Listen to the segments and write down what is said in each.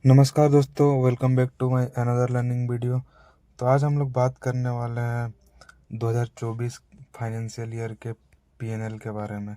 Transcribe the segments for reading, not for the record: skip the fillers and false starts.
नमस्कार दोस्तों, welcome back to my another learning video. तो आज हम लोग बात करने वाले हैं 2024 फाइनेंशियल ईयर के पीएनएल के बारे में,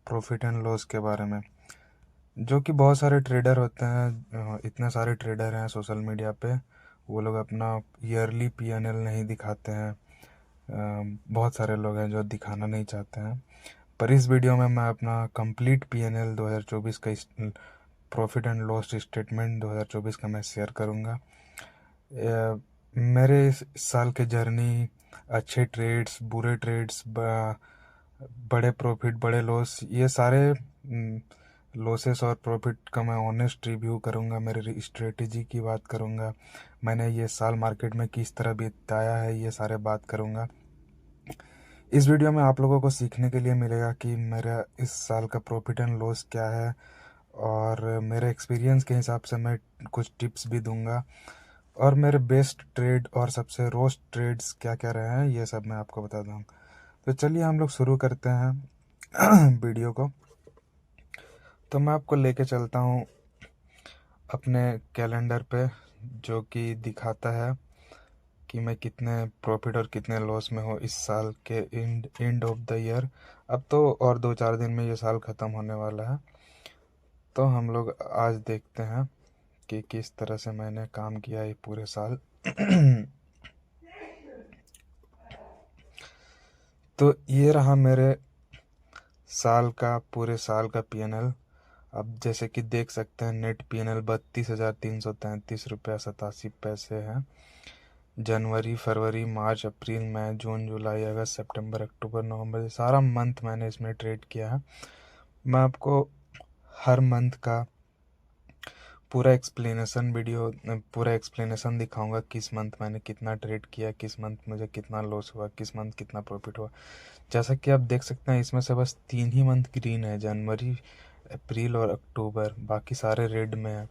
प्रॉफिट एंड लॉस के बारे में। जो कि बहुत सारे ट्रेडर होते हैं, इतने सारे ट्रेडर हैं सोशल मीडिया पे, वो लोग अपना ईयरली पीएनएल नहीं दिखाते हैं। बहुत सारे लोग हैं जो दिखाना नहीं चाहते हैं, पर इस वीडियो में मैं अपना कंप्लीट पीएनएल 2024 का प्रॉफिट एंड लॉस स्टेटमेंट 2024 का मैं शेयर करूंगा। मेरे इस साल के जर्नी, अच्छे ट्रेड्स, बुरे ट्रेड्स, बड़े प्रॉफिट, बड़े लॉस, ये सारे लॉसेस और प्रॉफिट का मैं ऑनेस्ट रिव्यू करूंगा। मेरी स्ट्रेटेजी की बात करूंगा, मैंने ये साल मार्केट में किस तरह बिताया है, ये सारे बात करूंगा। इस वीडियो में आप लोगों को सीखने के लिए मिलेगा कि मेरा इस साल का प्रॉफिट एंड लॉस क्या है, और मेरे एक्सपीरियंस के हिसाब से मैं कुछ टिप्स भी दूंगा, और मेरे बेस्ट ट्रेड और सबसे रोस्ट ट्रेड्स क्या क्या रहे हैं, ये सब मैं आपको बता दूँ। तो चलिए हम लोग शुरू करते हैं वीडियो को। तो मैं आपको लेके चलता हूँ अपने कैलेंडर पे, जो कि दिखाता है कि मैं कितने प्रॉफिट और कितने लॉस में हूँ इस साल के एंड ऑफ द ईयर। अब तो और 2-4 दिन में ये साल ख़त्म होने वाला है। तो हम लोग आज देखते हैं कि किस तरह से मैंने काम किया ये पूरे साल। तो ये रहा मेरे साल का, पूरे साल का पीएनएल। अब जैसे कि देख सकते हैं, नेट पीएनएल 32,333 रुपया 87 पैसे है। जनवरी, फरवरी, मार्च, अप्रैल, मई, जून, जुलाई, अगस्त, सितंबर, अक्टूबर, नवंबर, सारा मंथ मैंने इसमें ट्रेड किया है। मैं आपको हर मंथ का पूरा एक्सप्लेनेशन वीडियो, पूरा एक्सप्लेनेशन दिखाऊंगा, किस मंथ मैंने कितना ट्रेड किया, किस मंथ मुझे कितना लॉस हुआ, किस मंथ कितना प्रॉफिट हुआ। जैसा कि आप देख सकते हैं, इसमें से बस 3 ही मंथ ग्रीन है, जनवरी, अप्रैल और अक्टूबर, बाकी सारे रेड में है।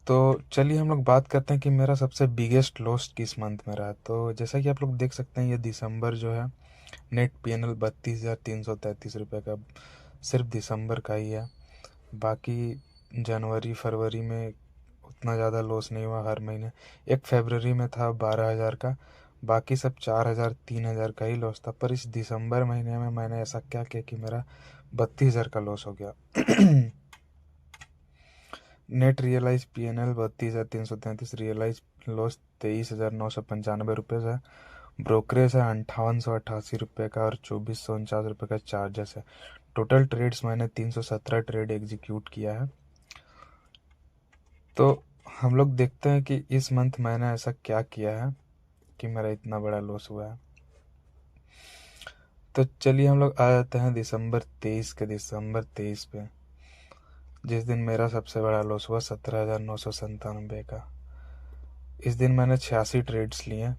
तो चलिए हम लोग बात करते हैं कि मेरा सबसे बिगेस्ट लॉस किस मंथ में रहा। तो जैसा कि आप लोग देख सकते हैं, ये दिसंबर जो है, नेट पीएनएल 32,333 रुपये का सिर्फ दिसंबर का ही है। बाकी जनवरी, फरवरी में उतना ज़्यादा लॉस नहीं हुआ हर महीने। एक फरवरी में था 12,000 का, बाकी सब 4,000, 3,000 का ही लॉस था। पर इस दिसंबर महीने में मैंने ऐसा क्या किया कि मेरा 32,000 का लॉस हो गया। नेट रियलाइज पीएनएल 32,333, रियलाइज लॉस 23,995 रुपये है। ब्रोकरेज है 5,888 रुपये का, और 2,449 रुपये का चार्जेस है। टोटल ट्रेड्स मैंने 317 ट्रेड एग्जीक्यूट किया है। तो हम लोग देखते हैं कि इस मंथ मैंने ऐसा क्या किया है कि मेरा इतना बड़ा लॉस हुआ है। तो चलिए हम लोग आ जाते हैं दिसंबर 23 पे, जिस दिन मेरा सबसे बड़ा लॉस हुआ 17,997 का। इस दिन मैंने 86 ट्रेड्स लिए।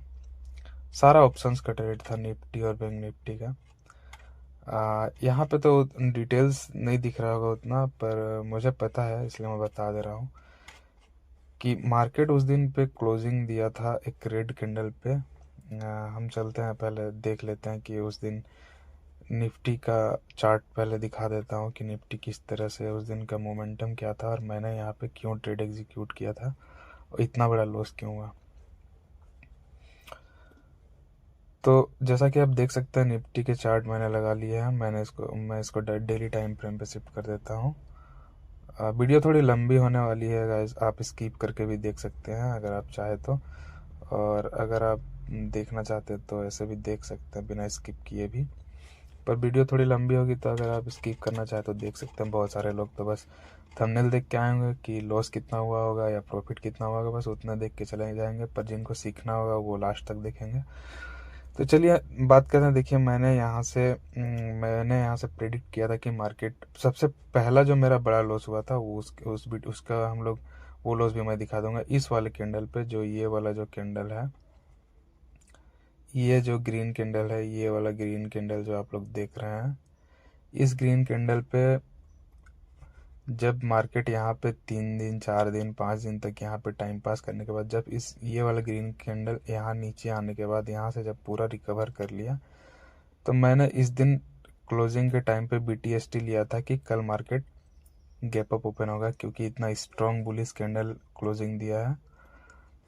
सारा ऑप्शंस का ट्रेड था, निफ्टी और बैंक निफ्टी का। यहाँ पे तो डिटेल्स नहीं दिख रहा होगा उतना, पर मुझे पता है इसलिए मैं बता दे रहा हूँ कि मार्केट उस दिन पे क्लोजिंग दिया था एक रेड कैंडल पे। हम चलते हैं, पहले देख लेते हैं कि उस दिन निफ्टी का चार्ट पहले दिखा देता हूँ कि निफ्टी किस तरह से, उस दिन का मोमेंटम क्या था, और मैंने यहाँ पे क्यों ट्रेड एग्जीक्यूट किया था और इतना बड़ा लॉस क्यों हुआ। तो जैसा कि आप देख सकते हैं, निफ्टी के चार्ट मैंने लगा लिया है। मैं इसको डेली टाइम फ्रेम पे शिफ्ट कर देता हूँ। वीडियो थोड़ी लंबी होने वाली है गाइस, आप स्किप करके भी देख सकते हैं अगर आप चाहे तो, और अगर आप देखना चाहते हैं तो ऐसे भी देख सकते हैं बिना स्किप किए भी। पर वीडियो थोड़ी लंबी होगी, तो अगर आप स्किप करना चाहें तो देख सकते हैं। बहुत सारे लोग तो बस थंबनेल देख के आएंगे कि लॉस कितना हुआ होगा या प्रॉफिट कितना हुआ होगा, बस उतना देख के चले जाएंगे। पर जिनको सीखना होगा वो लास्ट तक देखेंगे। तो चलिए बात करते हैं। देखिए, मैंने यहाँ से प्रेडिक्ट किया था कि मार्केट, सबसे पहला जो मेरा बड़ा लॉस हुआ था वो उसका हम लोग वो लॉस भी मैं दिखा दूंगा इस वाले कैंडल पे। जो ये वाला जो कैंडल है, ये जो ग्रीन कैंडल है, ये वाला ग्रीन कैंडल जो आप लोग देख रहे हैं, इस ग्रीन कैंडल पे जब मार्केट यहाँ पे 3 दिन, 4 दिन, 5 दिन तक यहाँ पे टाइम पास करने के बाद, जब इस ये वाला ग्रीन कैंडल यहाँ नीचे आने के बाद, यहाँ से जब पूरा रिकवर कर लिया, तो मैंने इस दिन क्लोजिंग के टाइम पे बीटीएसटी लिया था कि कल मार्केट गैप अप ओपन होगा, क्योंकि इतना स्ट्रॉन्ग बुलिश कैंडल क्लोजिंग दिया है।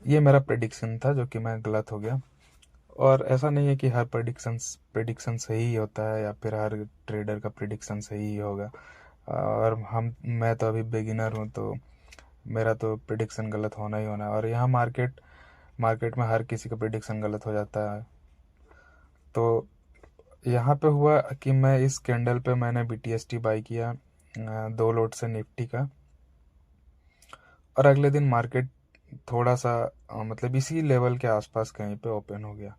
ये मेरा प्रेडिक्शन था जो कि मैं गलत हो गया। और ऐसा नहीं है कि हर प्रेडिक्शन सही ही होता है या फिर हर ट्रेडर का प्रेडिक्शन सही ही होगा। और मैं तो अभी बिगिनर हूँ, तो मेरा तो प्रेडिक्शन गलत होना ही होना है। और यहाँ मार्केट में हर किसी का प्रेडिक्शन गलत हो जाता है। तो यहाँ पे हुआ कि मैं इस कैंडल पे मैंने BTST बाई किया 2 लोट से निफ्टी का। और अगले दिन मार्केट थोड़ा सा मतलब इसी लेवल के आसपास कहीं पे ओपन हो गया।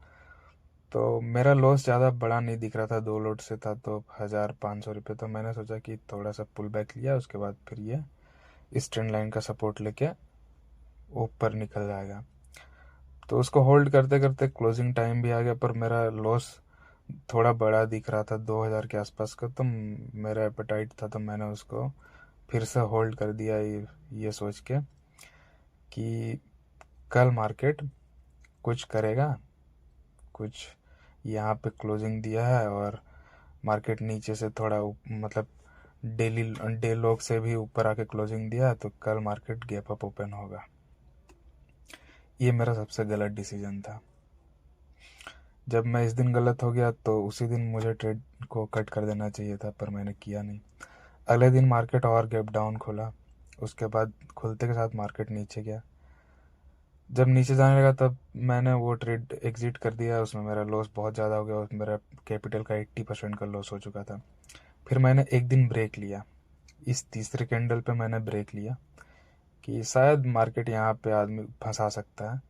तो मेरा लॉस ज़्यादा बड़ा नहीं दिख रहा था, 2 लोट से था तो 1500 रुपये। तो मैंने सोचा कि थोड़ा सा पुल बैक लिया, उसके बाद फिर ये इस ट्रेंड लाइन का सपोर्ट लेके ऊपर निकल जाएगा। तो उसको होल्ड करते करते क्लोजिंग टाइम भी आ गया, पर मेरा लॉस थोड़ा बड़ा दिख रहा था 2000 के आसपास का। तो मेरा एपेटाइट था, तो मैंने उसको फिर से होल्ड कर दिया, ये सोच के कि कल मार्केट कुछ करेगा, कुछ यहाँ पे क्लोजिंग दिया है और मार्केट नीचे से थोड़ा मतलब डे लोग से भी ऊपर आके क्लोजिंग दिया है, तो कल मार्केट गैप अप ओपन होगा। ये मेरा सबसे गलत डिसीजन था। जब मैं इस दिन गलत हो गया तो उसी दिन मुझे ट्रेड को कट कर देना चाहिए था, पर मैंने किया नहीं। अगले दिन मार्केट और गैप डाउन खोला, उसके बाद खुलते के साथ मार्केट नीचे गया। जब नीचे जाने लगा तब मैंने वो ट्रेड एग्जिट कर दिया। उसमें मेरा लॉस बहुत ज़्यादा हो गया, उसमें मेरा कैपिटल का 80% का लॉस हो चुका था। फिर मैंने एक दिन ब्रेक लिया, इस तीसरे कैंडल पे मैंने ब्रेक लिया कि शायद मार्केट यहाँ पे आदमी फंसा सकता है।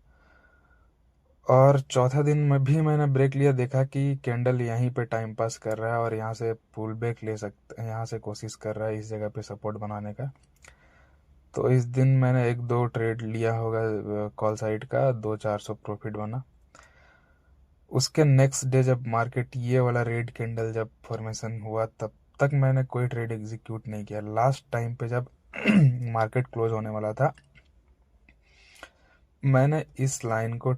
और चौथा दिन में भी मैंने ब्रेक लिया, देखा कि कैंडल यहीं पे टाइम पास कर रहा है और यहाँ से पुल बैक ले सकता है, यहाँ से कोशिश कर रहा है इस जगह पे सपोर्ट बनाने का। तो इस दिन मैंने 1-2 ट्रेड लिया होगा कॉल साइड का, 200-400 प्रॉफिट बना। उसके नेक्स्ट डे जब मार्केट ये वाला रेड कैंडल जब फॉर्मेशन हुआ, तब तक मैंने कोई ट्रेड एग्जीक्यूट नहीं किया। लास्ट टाइम पे जब मार्केट क्लोज होने वाला था, मैंने इस लाइन को,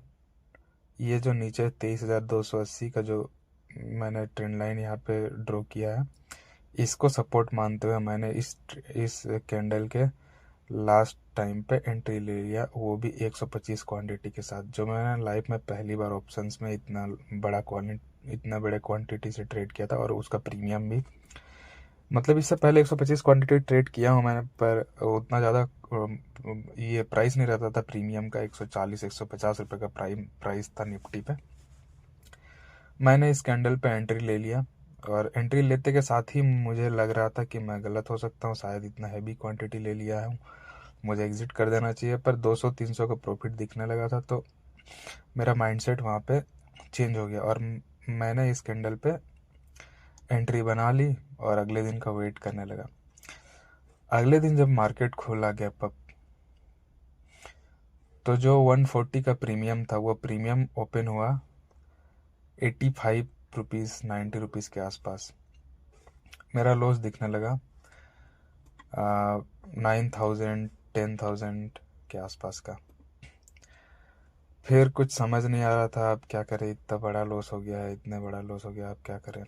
ये जो नीचे 23,280 का जो मैंने ट्रेंड लाइन यहाँ पे ड्रॉ किया है, इसको सपोर्ट मानते हुए मैंने इस कैंडल के लास्ट टाइम पे एंट्री ले लिया, वो भी 125 क्वांटिटी के साथ। जो मैंने लाइफ में पहली बार ऑप्शंस में इतना बड़े क्वांटिटी से ट्रेड किया था, और उसका प्रीमियम भी, मतलब इससे पहले 125 क्वांटिटी ट्रेड किया हूँ मैंने, पर उतना ज़्यादा ये प्राइस नहीं रहता था प्रीमियम का। 140-150 रुपये का प्राइस था निफ्टी पे। मैंने इस कैंडल पे एंट्री ले लिया, और एंट्री लेते के साथ ही मुझे लग रहा था कि मैं गलत हो सकता हूँ, शायद इतना हैवी क्वांटिटी ले लिया है, मुझे एग्जिट कर देना चाहिए। पर 200-300 का प्रॉफिट दिखने लगा था, तो मेरा माइंडसेट वहाँ पे चेंज हो गया और मैंने इस कैंडल पे एंट्री बना ली और अगले दिन का वेट करने लगा। अगले दिन जब मार्केट खोला गैप अप, तो जो 140 का प्रीमियम था, वो प्रीमियम ओपन हुआ 85 रुपीज़ 90 रुपीज़ के आसपास। मेरा लॉस दिखने लगा 9,000 10,000 के आसपास का। फिर कुछ समझ नहीं आ रहा था अब क्या करें, इतना बड़ा लॉस हो गया है, इतने बड़ा लॉस हो गया, अब क्या करें।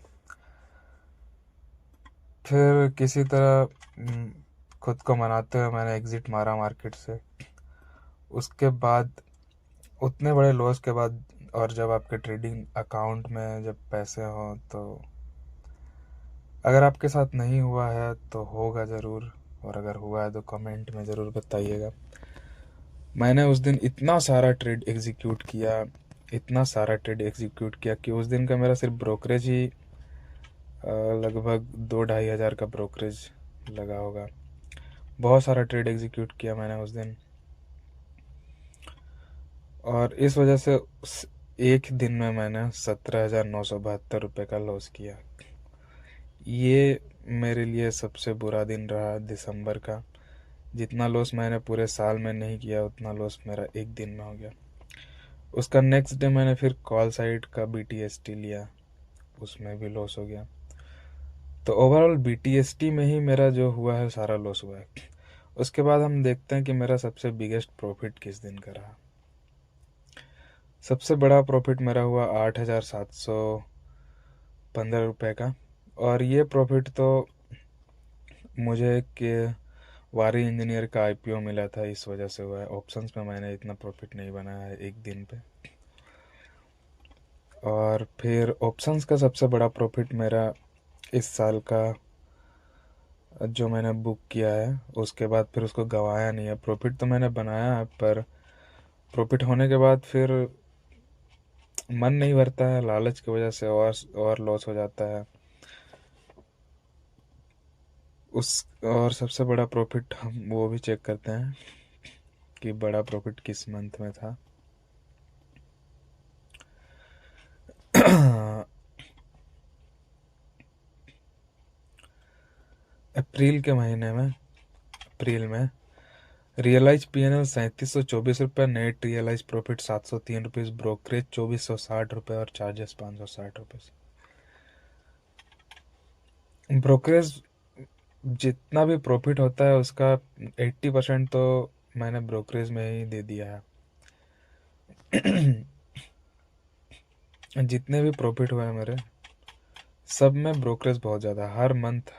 फिर किसी तरह खुद को मनाते हुए मैंने एग्ज़िट मारा मार्केट से। उसके बाद उतने बड़े लॉस के बाद, और जब आपके ट्रेडिंग अकाउंट में जब पैसे हों, तो अगर आपके साथ नहीं हुआ है तो होगा ज़रूर, और अगर हुआ है तो कमेंट में ज़रूर बताइएगा। मैंने उस दिन इतना सारा ट्रेड एग्जीक्यूट किया कि उस दिन का मेरा सिर्फ ब्रोकरेज ही लगभग 2-2.5 हज़ार का ब्रोकरेज लगा होगा। बहुत सारा ट्रेड एग्जीक्यूट किया मैंने उस दिन, और इस वजह से एक दिन में मैंने 17,972 रुपये का लॉस किया। ये मेरे लिए सबसे बुरा दिन रहा दिसंबर का। जितना लॉस मैंने पूरे साल में नहीं किया, उतना लॉस मेरा एक दिन में हो गया। उसका नेक्स्ट डे मैंने फिर कॉल साइड का BTST लिया, उसमें भी लॉस हो गया। तो ओवरऑल BTST में ही मेरा जो हुआ है सारा लॉस हुआ है। उसके बाद हम देखते हैं कि मेरा सबसे बिगेस्ट प्रॉफिट किस दिन का रहा। सबसे बड़ा प्रॉफिट मेरा हुआ 8,715 रुपये का, और ये प्रॉफिट तो मुझे कि वारी इंजीनियर का आईपीओ मिला था, इस वजह से हुआ है। ऑप्शंस में मैंने इतना प्रॉफिट नहीं बनाया है एक दिन पे। और फिर ऑप्शंस का सबसे बड़ा प्रॉफिट मेरा इस साल का जो मैंने बुक किया है, उसके बाद फिर उसको गंवाया नहीं है। प्रॉफिट तो मैंने बनाया है, पर प्रॉफिट होने के बाद फिर मन नहीं भरता है, लालच की वजह से और लॉस हो जाता है उस। और सबसे बड़ा प्रॉफिट हम वो भी चेक करते हैं कि बड़ा प्रॉफिट किस मंथ में था। अप्रैल के महीने में, अप्रैल में रियलाइज पीएनएल 3724 L, net realise profit 703 rupees, brokerage 2460 रुपये और चार्जेस 560 रुपये। ब्रोकरेज जितना भी प्रॉफिट होता है उसका 80% तो मैंने ब्रोकरेज में ही दे दिया है। जितने भी प्रॉफिट हुए हैं मेरे, सब में ब्रोकरेज बहुत ज़्यादा है। हर मंथ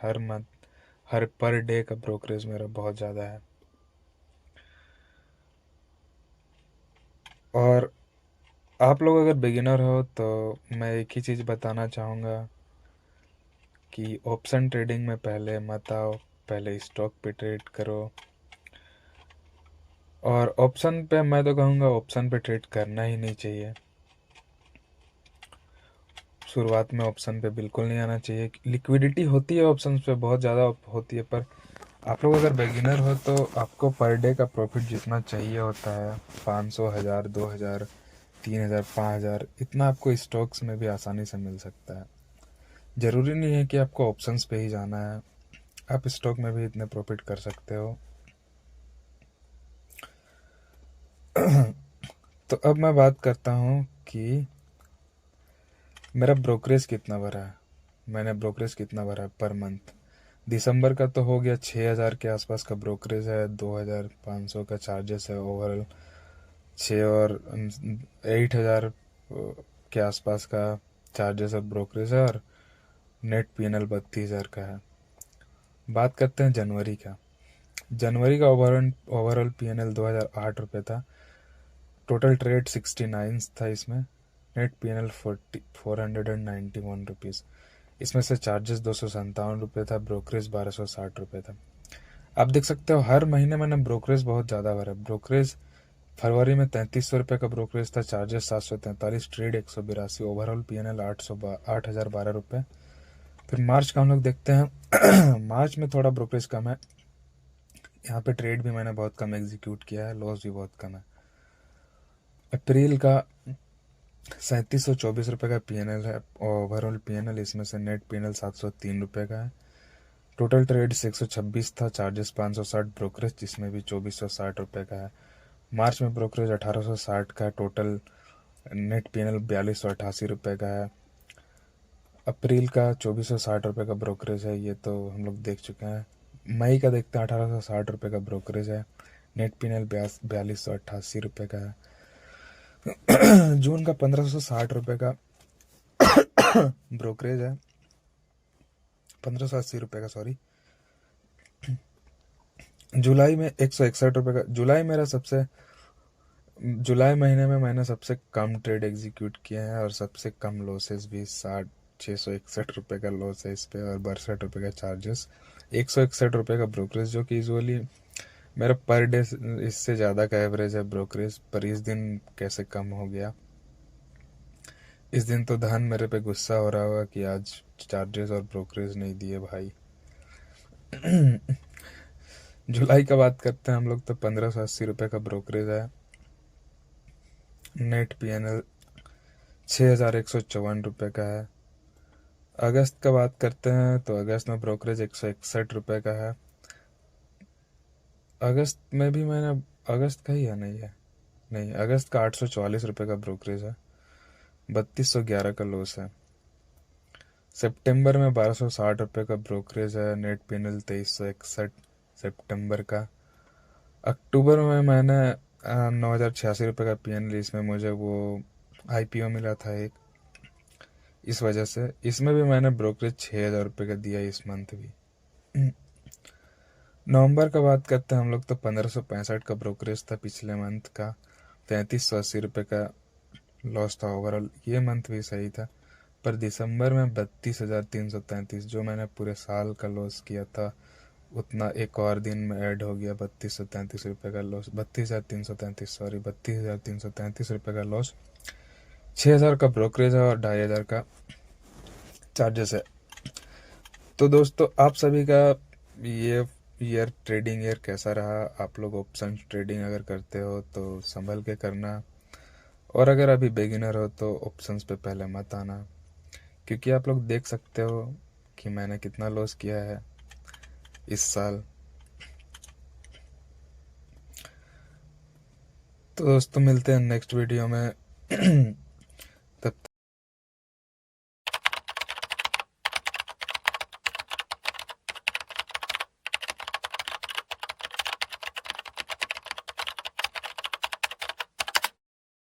हर पर डे का ब्रोकरेज मेरा बहुत ज़्यादा है। और आप लोग अगर बिगिनर हो तो मैं एक ही चीज़ बताना चाहूँगा कि ऑप्शन ट्रेडिंग में पहले मत आओ, पहले स्टॉक पे ट्रेड करो। और ऑप्शन पे मैं तो कहूँगा ऑप्शन पे ट्रेड करना ही नहीं चाहिए। शुरुआत में ऑप्शन पे बिल्कुल नहीं आना चाहिए। लिक्विडिटी होती है ऑप्शन पे, बहुत ज़्यादा होती है, पर आप लोग अगर बिगिनर हो तो आपको पर डे का प्रॉफिट जितना चाहिए होता है, 500, 1000, 2000, 3000, 5000, इतना आपको स्टॉक्स में भी आसानी से मिल सकता है। ज़रूरी नहीं है कि आपको ऑप्शंस पे ही जाना है, आप स्टॉक में भी इतने प्रॉफिट कर सकते हो। तो अब मैं बात करता हूँ कि मेरा ब्रोकरेज कितना भरा है। मैंने ब्रोकरेज कितना भरा है पर मंथ। दिसंबर का तो हो गया 6000 के आसपास का ब्रोकरेज है, 2500 का चार्जेस है ओवरऑल, 6 और 8000 के आसपास का चार्जेस और ब्रोकरेज है, और नेट पीएनएल 32,000 का है। बात करते हैं जनवरी का। जनवरी का ओवरऑल पीएनएल 2008 रुपये था। टोटल ट्रेड 69 था इसमें। Net PNL 491 rupees. इसमें से चार्जेस 257 रुपये था, ब्रोकरेज 1260 रुपये था। आप देख सकते हो हर महीने मैंने ब्रोकरेज बहुत ज़्यादा भरा। ब्रोकरेज फरवरी में 3300 रुपये का ब्रोकरेज था, चार्जेस 743, ट्रेड 182, ओवरऑल पीएनएल 8,012 रुपये। फिर मार्च का हम लोग देखते हैं। मार्च में थोड़ा ब्रोकरेज कम है, यहाँ पे ट्रेड भी मैंने बहुत कम एग्जीक्यूट किया है, लॉस भी बहुत कम है। अप्रैल का 3724 रुपये का पीएनएल है, ओवरऑल पीएनएल, इसमें से नेट पीएनएल 703 रुपये का है। टोटल ट्रेड 126 था, चार्जेस 560, ब्रोकरेज जिसमें भी 2460 रुपये का है। मार्च में ब्रोकरेज 1860 का है, टोटल नेट पीएनएल 4288 रुपये का है। अप्रैल का 2460 रुपये का ब्रोकरेज है, ये तो हम लोग देख चुके हैं। मई का देखते हैं, 1860 रुपये का ब्रोकरेज है, नेट पीएनएल 4288 रुपये का है। जून का 1560 रुपये का ब्रोकरेज है, 1580 रुपये का, सॉरी। जुलाई में 161 रुपये का। जुलाई महीने में मैंने सबसे कम ट्रेड एग्जीक्यूट किए हैं और सबसे कम लॉसेस भी। 661 रुपये का लॉस है इस पे, और 62 रुपये का चार्जेस, 161 रुपये का ब्रोकरेज, जो कि यूजुअली मेरा पर डे इससे ज़्यादा का एवरेज है ब्रोकरेज। पर इस दिन कैसे कम हो गया। इस दिन तो धन मेरे पे गुस्सा हो रहा होगा कि आज चार्जेस और ब्रोकरेज नहीं दिए भाई। जुलाई का बात करते हैं हम लोग, तो 1580 रुपये का ब्रोकरेज है, नेट पीएनएल 6154 रुपये का है। अगस्त का बात करते हैं तो अगस्त में ब्रोकरेज 161 रुपये का है। अगस्त में भी मैंने, अगस्त का ही है, नहीं है, नहीं, अगस्त का 844 रुपये का ब्रोकरेज है, 3211 का लॉस है। सितंबर में 1260 रुपये का ब्रोकरेज है, नेट पीएनएल 2361 सितंबर का। अक्टूबर में मैंने 9086 रुपये का पीएनएल, इसमें मुझे वो आईपीओ मिला था एक, इस वजह से इसमें भी मैंने ब्रोकरेज 6000 रुपये का दिया इस मंथ भी। नवंबर का बात करते हैं हम लोग, तो 1565 का ब्रोकरेज था पिछले मंथ का। 3380 रुपये का लॉस था ओवरऑल। ये मंथ भी सही था, पर दिसंबर में 32,333, जो मैंने पूरे साल का लॉस किया था उतना एक और दिन में ऐड हो गया। 3233 रुपये का लॉस, 32,333, सॉरी 32,333 रुपये का लॉस। 6,000 का ब्रोकरेज है और 2,500 का चार्जेस है। तो दोस्तों, आप सभी का ये ईयर, ट्रेडिंग ईयर कैसा रहा? आप लोग ऑप्शन ट्रेडिंग अगर करते हो तो संभल के करना, और अगर अभी बिगिनर हो तो ऑप्शंस पे पहले मत आना, क्योंकि आप लोग देख सकते हो कि मैंने कितना लॉस किया है इस साल। तो दोस्तों, मिलते हैं नेक्स्ट वीडियो में।